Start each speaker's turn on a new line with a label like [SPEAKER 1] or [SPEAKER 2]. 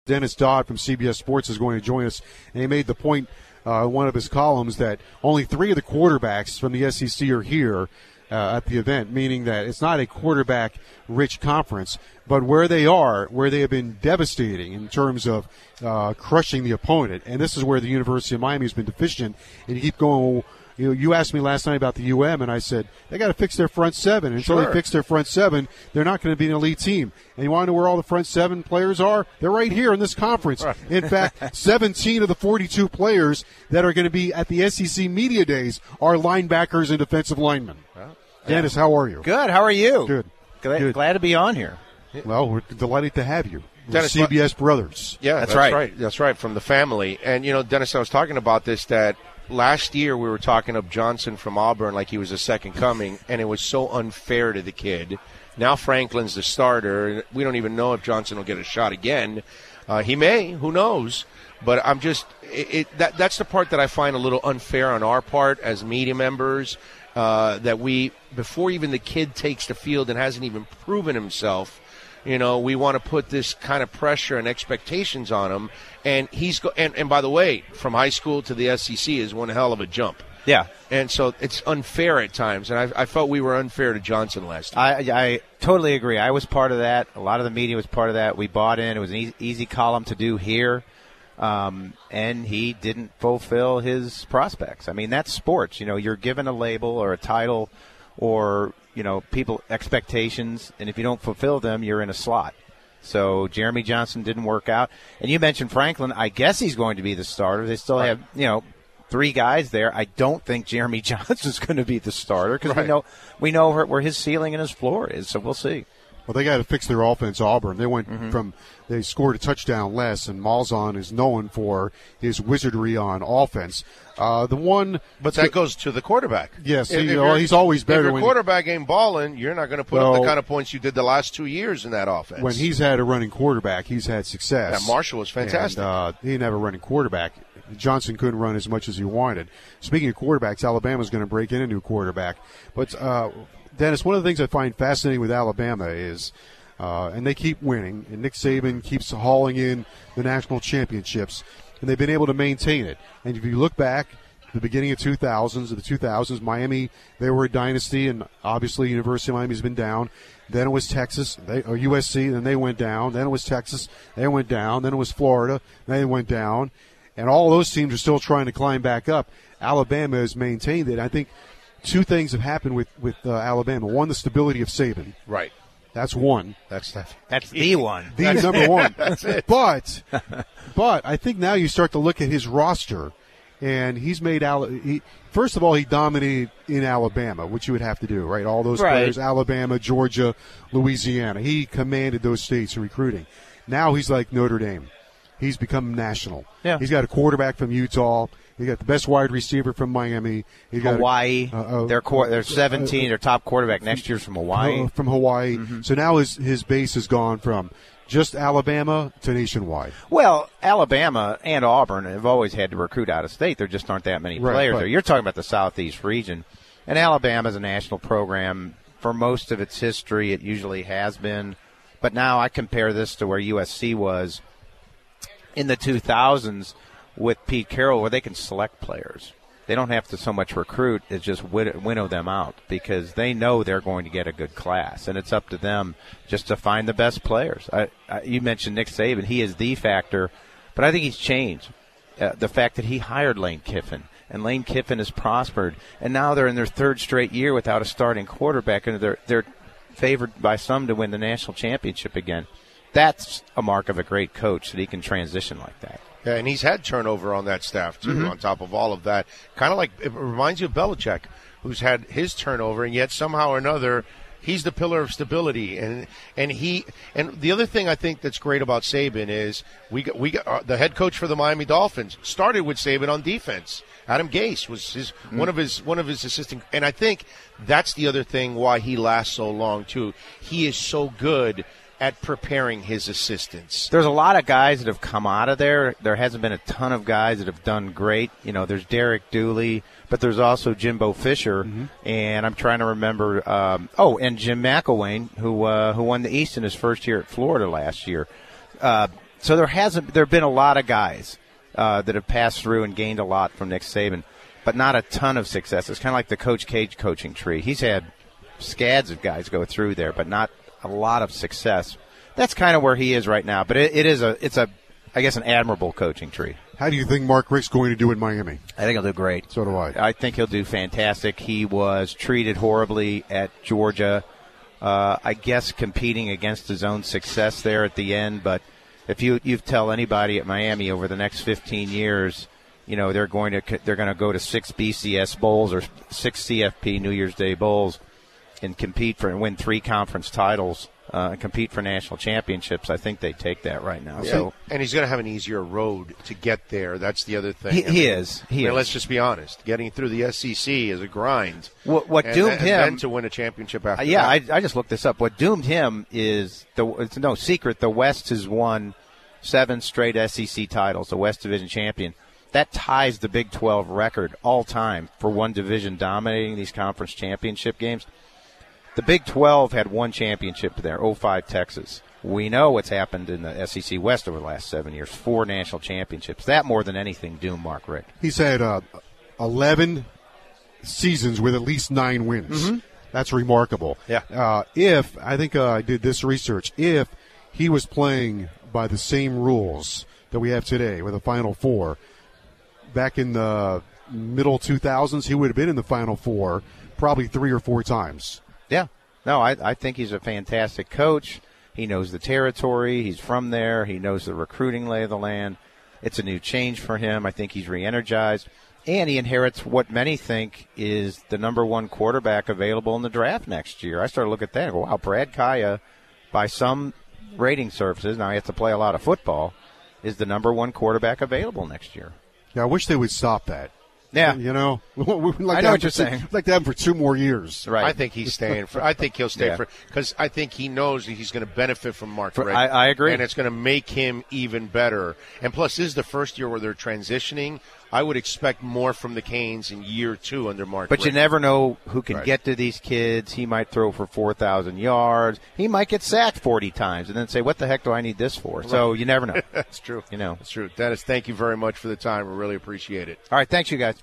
[SPEAKER 1] Dennis Dodd from CBS Sports is going to join us, and he made the point in one of his columns that only 3 of the quarterbacks from the SEC are here at the event, meaning that it's not a quarterback-rich conference, but where they have been devastating in terms of crushing the opponent. And this is where the University of Miami has been deficient. And you keep going, you asked me last night about the UM, and I said, they got to fix their front seven. Until they fix their front seven, they're not going to be an elite team. And you want to know where all the front seven players are? They're right here in this conference. Right. In fact, 17 of the 42 players that are going to be at the SEC Media Days are linebackers and defensive linemen. Well, Dennis, how are you?
[SPEAKER 2] Good. How are you?
[SPEAKER 1] Good.
[SPEAKER 2] Glad to be on here.
[SPEAKER 1] Well, we're delighted to have you.
[SPEAKER 3] Dennis,
[SPEAKER 1] CBS brothers.
[SPEAKER 3] Yeah, that's right. That's right, from the family. And, Dennis, I was talking about this, that last year we were talking of Johnson from Auburn like he was a second coming, and it was so unfair to the kid. Now Franklin's the starter. We don't even know if Johnson will get a shot again. He may. Who knows? But I'm just that's the part that I find a little unfair on our part as media members, that we, before even the kid takes the field and hasn't even proven himself, we want to put this kind of pressure and expectations on him. And and by the way, from high school to the SEC is one hell of a jump.
[SPEAKER 2] Yeah.
[SPEAKER 3] And so it's unfair at times. And I felt we were unfair to Johnson last year.
[SPEAKER 2] I totally agree. I was part of that. A lot of the media was part of that. We bought in. It was an easy column to do here. And he didn't fulfill his prospects. I mean, that's sports. You're given a label or a title or, people expectations, and if you don't fulfill them, you're in a slot. So Jeremy Johnson didn't work out. And you mentioned Franklin. I guess he's going to be the starter. They still have, 3 guys there. I don't think Jeremy Johnson's going to be the starter because we know where his ceiling and his floor is, so we'll see.
[SPEAKER 1] Well, they got to fix their offense, Auburn. They went they scored a touchdown less, and Malzahn is known for his wizardry on offense. But that
[SPEAKER 3] goes to the quarterback.
[SPEAKER 1] Yes, he's always better.
[SPEAKER 3] If your quarterback ain't balling, you're not going to put up the kind of points you did the last 2 years in that offense.
[SPEAKER 1] When he's had a running quarterback, he's had success.
[SPEAKER 3] Yeah, Marshall was fantastic.
[SPEAKER 1] And, he didn't have a running quarterback. Johnson couldn't run as much as he wanted. Speaking of quarterbacks, Alabama's going to break in a new quarterback. But, Dennis, one of the things I find fascinating with Alabama is, and they keep winning, and Nick Saban keeps hauling in the national championships, and they've been able to maintain it. And if you look back at the beginning of the 2000s, Miami, they were a dynasty, and obviously University of Miami's been down. Then it was Texas, or USC, then they went down. Then it was Texas, they went down. Then it was Florida, they went down. And all those teams are still trying to climb back up. Alabama has maintained it. I think 2 things have happened with Alabama. One, the stability of Saban.
[SPEAKER 3] Right.
[SPEAKER 1] That's one.
[SPEAKER 2] That's the one.
[SPEAKER 1] The number one.
[SPEAKER 3] That's it.
[SPEAKER 1] But I think now you start to look at his roster, and he's made first of all, he dominated in Alabama, which you would have to do, right? All those players, Alabama, Georgia, Louisiana. He commanded those states in recruiting. Now he's like Notre Dame. He's become national.
[SPEAKER 2] Yeah.
[SPEAKER 1] He's got a quarterback from Utah. He got the best wide receiver from Miami. He got
[SPEAKER 2] Hawaii. They're 17. Their top quarterback next year's from Hawaii.
[SPEAKER 1] From Hawaii. Mm-hmm. So now his base has gone from just Alabama to nationwide.
[SPEAKER 2] Well, Alabama and Auburn have always had to recruit out of state. There just aren't that many players there. You're talking about the Southeast region. And Alabama's a national program. For most of its history, it usually has been. But now I compare this to where USC was in the 2000s with Pete Carroll, where they can select players. They don't have to so much recruit as just winnow them out because they know they're going to get a good class, and it's up to them just to find the best players. You mentioned Nick Saban. He is the factor, but I think he's changed. The fact that he hired Lane Kiffin, and Lane Kiffin has prospered, and now they're in their 3rd straight year without a starting quarterback, and they're favored by some to win the national championship again. That's a mark of a great coach, that he can transition like that.
[SPEAKER 3] Yeah, and he's had turnover on that staff, too, on top of all of that. Kind of like, it reminds you of Belichick, who's had his turnover, and yet somehow or another, he's the pillar of stability. And the other thing I think that's great about Saban is we got the head coach for the Miami Dolphins started with Saban on defense. Adam Gase was one of his assistant, and I think that's the other thing why he lasts so long, too. He is so good at preparing his assistants.
[SPEAKER 2] There's a lot of guys that have come out of there. There hasn't been a ton of guys that have done great. There's Derek Dooley, but there's also Jimbo Fisher, and I'm trying to remember. And Jim McElwain, who won the East in his first year at Florida last year. So there have been a lot of guys that have passed through and gained a lot from Nick Saban, but not a ton of success. It's kind of like the Coach Cage coaching tree. He's had scads of guys go through there, but not a lot of success. That's kind of where he is right now. But it's I guess, an admirable coaching tree.
[SPEAKER 1] How do you think Mark Richt's going to do in Miami?
[SPEAKER 2] I think he'll do great.
[SPEAKER 1] So do I.
[SPEAKER 2] I think he'll do fantastic. He was treated horribly at Georgia. I guess competing against his own success there at the end. But if you tell anybody at Miami over the next 15 years, they're going to go to 6 BCS bowls or 6 CFP New Year's Day bowls and compete for and win 3 conference titles. And compete for national championships, I think they take that right now.
[SPEAKER 3] Yeah.
[SPEAKER 2] So,
[SPEAKER 3] and he's going to have an easier road to get there. That's the other thing.
[SPEAKER 2] He is.
[SPEAKER 3] Let's just be honest. Getting through the SEC is a grind.
[SPEAKER 2] What doomed him?
[SPEAKER 3] And then to win a championship after that.
[SPEAKER 2] Yeah, I just looked this up. What doomed him is it's no secret. The West has won 7 straight SEC titles. The West Division champion. That ties the Big 12 record all time for one division dominating these conference championship games. The Big 12 had 1 championship there, 05 Texas. We know what's happened in the SEC West over the last 7 years, 4 national championships. That more than anything doomed Mark Richt.
[SPEAKER 1] He's had 11 seasons with at least 9 wins. Mm-hmm. That's remarkable.
[SPEAKER 2] Yeah.
[SPEAKER 1] If, I think I did this research, if he was playing by the same rules that we have today with the Final Four, back in the middle 2000s, he would have been in the Final Four probably 3 or 4 times.
[SPEAKER 2] Yeah. No, I think he's a fantastic coach. He knows the territory. He's from there. He knows the recruiting lay of the land. It's a new change for him. I think he's re-energized. And he inherits what many think is the number 1 quarterback available in the draft next year. I started to look at that and go, wow, Brad Kaya, by some rating services, now he has to play a lot of football, is the number 1 quarterback available next year.
[SPEAKER 1] Yeah, I wish they would stop that.
[SPEAKER 2] Yeah.
[SPEAKER 1] I know
[SPEAKER 2] what you're saying.
[SPEAKER 1] We'd like to have him for 2 more years.
[SPEAKER 2] Right.
[SPEAKER 3] I think he's staying I think he'll stay because I think he knows that he's going to benefit from Mark Richt.
[SPEAKER 2] I agree.
[SPEAKER 3] And it's going to make him even better. And plus, this is the first year where they're transitioning. I would expect more from the Canes in year 2 under Mark Richt.
[SPEAKER 2] But you never know who can get to these kids. He might throw for 4,000 yards. He might get sacked 40 times and then say, what the heck do I need this for? Right. So you never know.
[SPEAKER 3] That's true.
[SPEAKER 2] That's
[SPEAKER 3] true. Dennis, thank you very much for the time. We really appreciate it.
[SPEAKER 2] All right. Thanks, you guys.